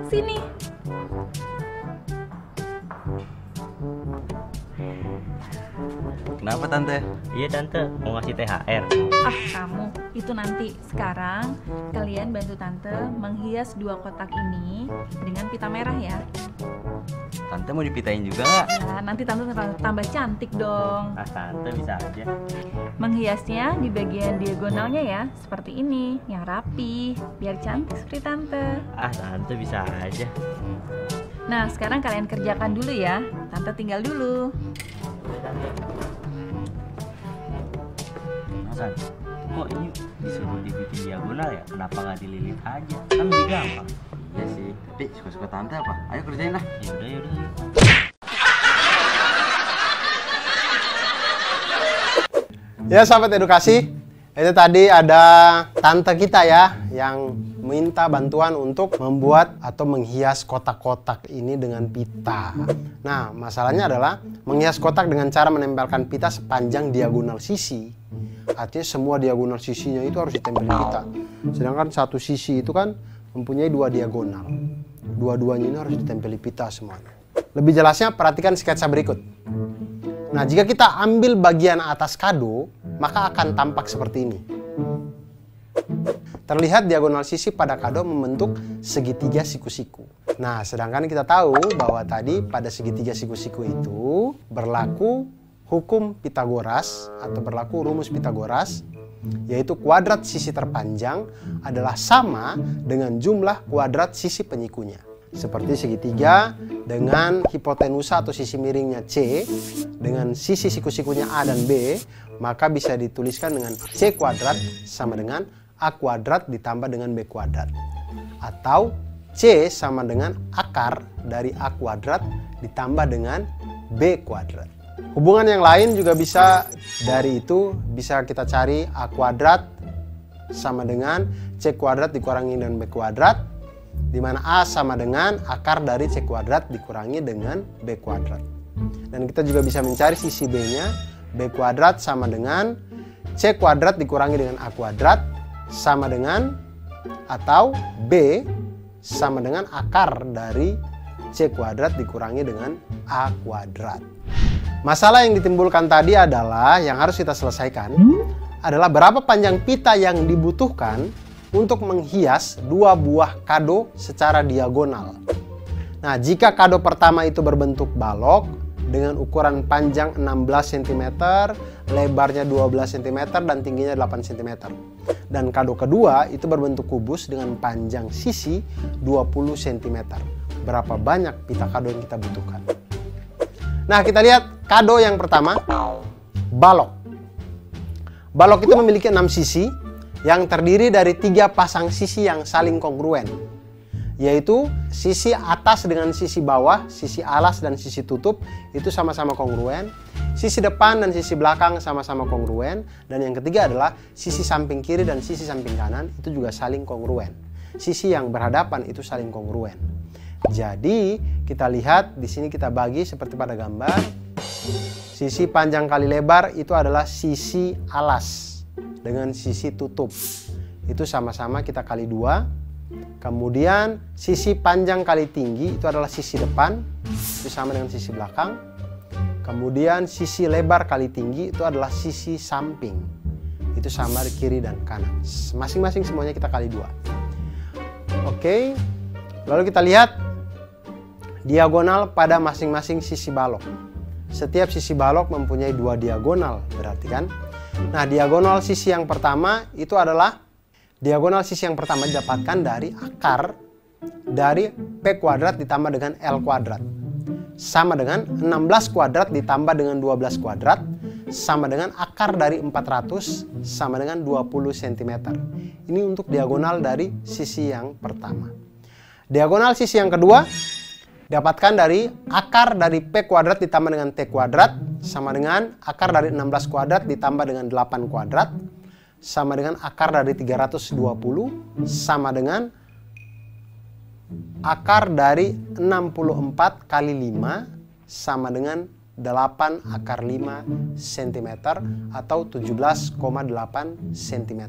Sini. Kenapa Tante? Iya Tante, mau ngasih THR. Ah, kamu. Itu nanti. Sekarang kalian bantu Tante menghias 2 kotak ini dengan pita merah ya. Tante mau dipitain juga nggak? Nah, nanti Tante tambah cantik dong. Ah Tante bisa aja. Menghiasnya di bagian diagonalnya ya, seperti ini, yang rapi, biar cantik seperti Tante. Ah Tante bisa aja. Nah, sekarang kalian kerjakan dulu ya. Tante tinggal dulu. San, kok ini disuruh dibikin diagonal ya? Kenapa nggak dililit aja? Kan lebih gampang. Iya sih, tapi suka-suka Tante apa? Ayo kerjain lah. Yaudah. Ya sahabat edukasi, itu tadi ada tante kita ya yang minta bantuan untuk membuat atau menghias kotak-kotak ini dengan pita. Nah, masalahnya adalah menghias kotak dengan cara menempelkan pita sepanjang diagonal sisi. Artinya semua diagonal sisinya itu harus ditempelin pita. Sedangkan satu sisi itu kan mempunyai 2 diagonal. Dua-duanya ini harus ditempeli pita semuanya. Lebih jelasnya perhatikan sketsa berikut. Nah, jika kita ambil bagian atas kado, maka akan tampak seperti ini. Terlihat diagonal sisi pada kado membentuk segitiga siku-siku. Nah, sedangkan kita tahu bahwa tadi pada segitiga siku-siku itu berlaku hukum Pitagoras atau berlaku rumus Pitagoras, yaitu kuadrat sisi terpanjang adalah sama dengan jumlah kuadrat sisi penyikunya. Seperti segitiga dengan hipotenusa atau sisi miringnya C dengan sisi siku-sikunya A dan B, maka bisa dituliskan dengan C kuadrat sama dengan A kuadrat ditambah dengan B kuadrat. Atau C sama dengan akar dari A kuadrat ditambah dengan B kuadrat. Hubungan yang lain juga bisa dari itu, bisa kita cari A kuadrat sama dengan C kuadrat dikurangi dengan B kuadrat, di mana A sama dengan akar dari C kuadrat dikurangi dengan B kuadrat. Dan kita juga bisa mencari sisi B-nya, B kuadrat sama dengan C kuadrat dikurangi dengan A kuadrat sama dengan, atau B sama dengan akar dari C kuadrat dikurangi dengan A kuadrat. Masalah yang ditimbulkan tadi adalah, yang harus kita selesaikan adalah berapa panjang pita yang dibutuhkan untuk menghias 2 buah kado secara diagonal. Nah, jika kado pertama itu berbentuk balok dengan ukuran panjang 16 cm, lebarnya 12 cm, dan tingginya 8 cm. Dan kado kedua itu berbentuk kubus dengan panjang sisi 20 cm. Berapa banyak pita kado yang kita butuhkan? Nah, kita lihat kado yang pertama, balok. Balok itu memiliki 6 sisi yang terdiri dari 3 pasang sisi yang saling kongruen, yaitu sisi atas dengan sisi bawah, sisi alas dan sisi tutup itu sama-sama kongruen, sisi depan dan sisi belakang sama-sama kongruen, dan yang ketiga adalah sisi samping kiri dan sisi samping kanan itu juga saling kongruen. Sisi yang berhadapan itu saling kongruen. Jadi kita lihat di sini, kita bagi seperti pada gambar. Sisi panjang kali lebar itu adalah sisi alas dengan sisi tutup. Itu sama-sama kita kali 2. Kemudian sisi panjang kali tinggi itu adalah sisi depan, itu sama dengan sisi belakang. Kemudian sisi lebar kali tinggi itu adalah sisi samping, itu sama di kiri dan kanan. Masing-masing semuanya kita kali 2. Oke, lalu kita lihat diagonal pada masing-masing sisi balok. Setiap sisi balok mempunyai 2 diagonal, berarti kan? Nah, diagonal sisi yang pertama itu adalah diagonal sisi yang pertama didapatkan dari akar dari P kuadrat ditambah dengan L kuadrat. Sama dengan 16 kuadrat ditambah dengan 12 kuadrat sama dengan akar dari 400 sama dengan 20 cm. Ini untuk diagonal dari sisi yang pertama. Diagonal sisi yang kedua dapatkan dari akar dari P kuadrat ditambah dengan T kuadrat sama dengan akar dari 16 kuadrat ditambah dengan 8 kuadrat sama dengan akar dari 320 sama dengan akar dari 64 kali 5 sama dengan 8 akar 5 cm atau 17,8 cm.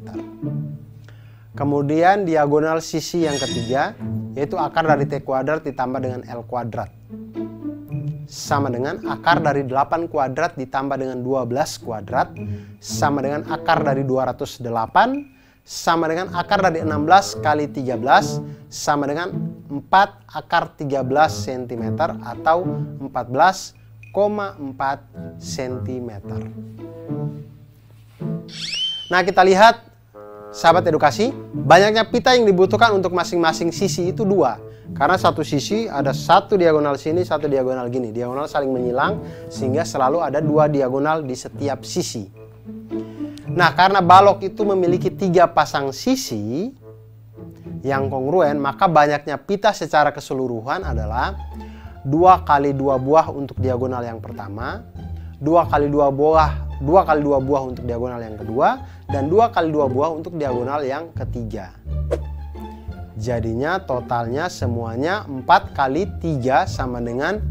Kemudian diagonal sisi yang ketiga, yaitu akar dari T kuadrat ditambah dengan L kuadrat. Sama dengan akar dari 8 kuadrat ditambah dengan 12 kuadrat. Sama dengan akar dari 208. Sama dengan akar dari 16 kali 13. Sama dengan 4 akar 13 cm atau 14,4 cm. Nah, kita lihat, sahabat edukasi, banyaknya pita yang dibutuhkan untuk masing-masing sisi itu 2. Karena satu sisi ada satu diagonal sini, satu diagonal gini. Diagonal saling menyilang sehingga selalu ada 2 diagonal di setiap sisi. Nah, karena balok itu memiliki 3 pasang sisi yang kongruen, maka banyaknya pita secara keseluruhan adalah 2 kali 2 buah untuk diagonal yang pertama, 2 kali 2 buah untuk diagonal yang kedua, dan 2 kali 2 buah untuk diagonal yang ketiga. Jadinya totalnya semuanya 4 kali 3 sama dengan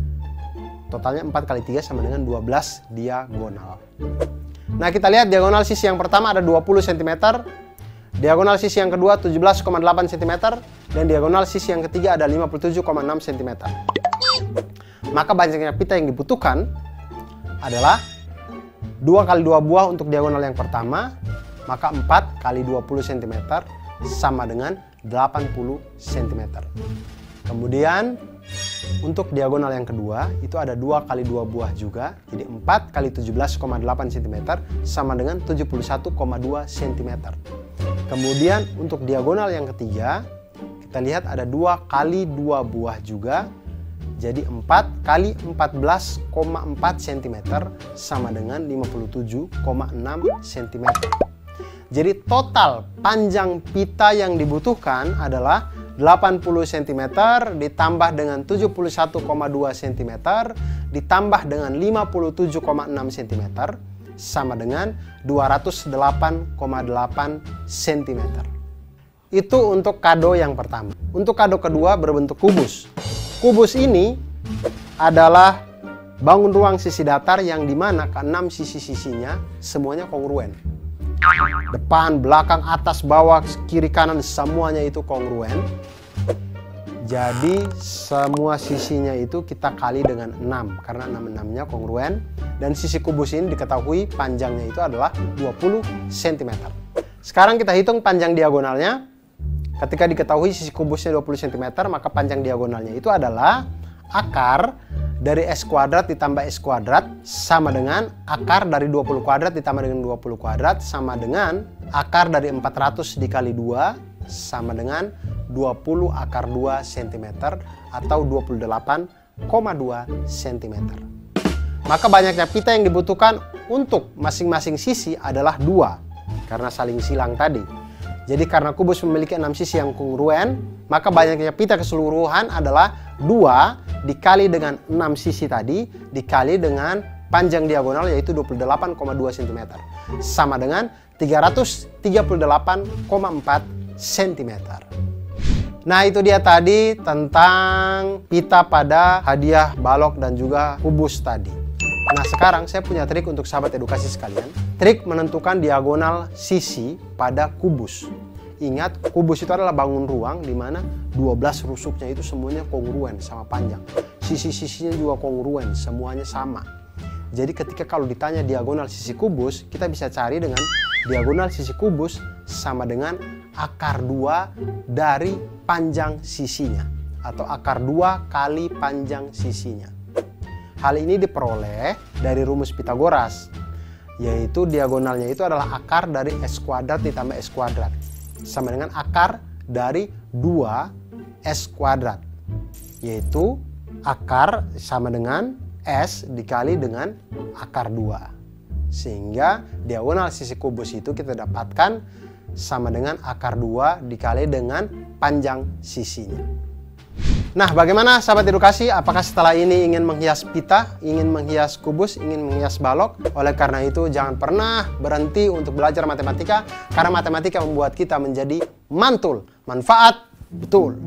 12 diagonal. Nah, kita lihat diagonal sisi yang pertama ada 20 cm, diagonal sisi yang kedua 17,8 cm, dan diagonal sisi yang ketiga ada 57,6 cm. Maka banyaknya pita yang dibutuhkan adalah 2 kali 2 buah untuk diagonal yang pertama, maka 4 kali 20 cm sama dengan 80 cm. Kemudian untuk diagonal yang kedua itu ada 2 kali 2 buah juga, jadi 4 kali 17,8 cm sama dengan 71,2 cm. Kemudian untuk diagonal yang ketiga kita lihat ada 2 kali 2 buah juga, jadi 4 kali 14,4 cm sama dengan 57,6 cm. Jadi total panjang pita yang dibutuhkan adalah 80 cm ditambah dengan 71,2 cm ditambah dengan 57,6 cm sama dengan 208,8 cm. Itu untuk kado yang pertama. Untuk kado kedua berbentuk kubus. Kubus ini adalah bangun ruang sisi datar yang dimana ke-6 sisi-sisinya semuanya kongruen. Depan, belakang, atas, bawah, kiri, kanan semuanya itu kongruen. Jadi semua sisinya itu kita kali dengan 6 karena 6-6-nya kongruen. Dan sisi kubus ini diketahui panjangnya itu adalah 20 cm. Sekarang kita hitung panjang diagonalnya. Ketika diketahui sisi kubusnya 20 cm, maka panjang diagonalnya itu adalah akar dari S kuadrat ditambah S kuadrat sama dengan akar dari 20 kuadrat ditambah dengan 20 kuadrat sama dengan akar dari 400 dikali 2 sama dengan 20 akar 2 cm atau 28,2 cm. Maka banyaknya pita yang dibutuhkan untuk masing-masing sisi adalah 2 karena saling silang tadi. Jadi karena kubus memiliki 6 sisi yang kongruen, maka banyaknya pita keseluruhan adalah 2 dikali dengan 6 sisi tadi dikali dengan panjang diagonal yaitu 28,2 cm sama dengan 338,4 cm. Nah, itu dia tadi tentang pita pada hadiah balok dan juga kubus tadi. Nah, sekarang saya punya trik untuk sahabat edukasi sekalian. Trik menentukan diagonal sisi pada kubus. Ingat, kubus itu adalah bangun ruang di mana 12 rusuknya itu semuanya kongruen sama panjang. Sisi-sisinya juga kongruen, semuanya sama. Jadi ketika kalau ditanya diagonal sisi kubus, kita bisa cari dengan diagonal sisi kubus sama dengan akar 2 dari panjang sisinya. Atau akar 2 kali panjang sisinya. Hal ini diperoleh dari rumus Pitagoras, yaitu diagonalnya itu adalah akar dari S kuadrat ditambah S kuadrat sama dengan akar dari 2 S kuadrat, yaitu akar sama dengan S dikali dengan akar 2. Sehingga diagonal sisi kubus itu kita dapatkan sama dengan akar 2 dikali dengan panjang sisinya. Nah, bagaimana sahabat edukasi? Apakah setelah ini ingin menghias pita, ingin menghias kubus, ingin menghias balok? Oleh karena itu, jangan pernah berhenti untuk belajar matematika, karena matematika membuat kita menjadi mantul, manfaat betul.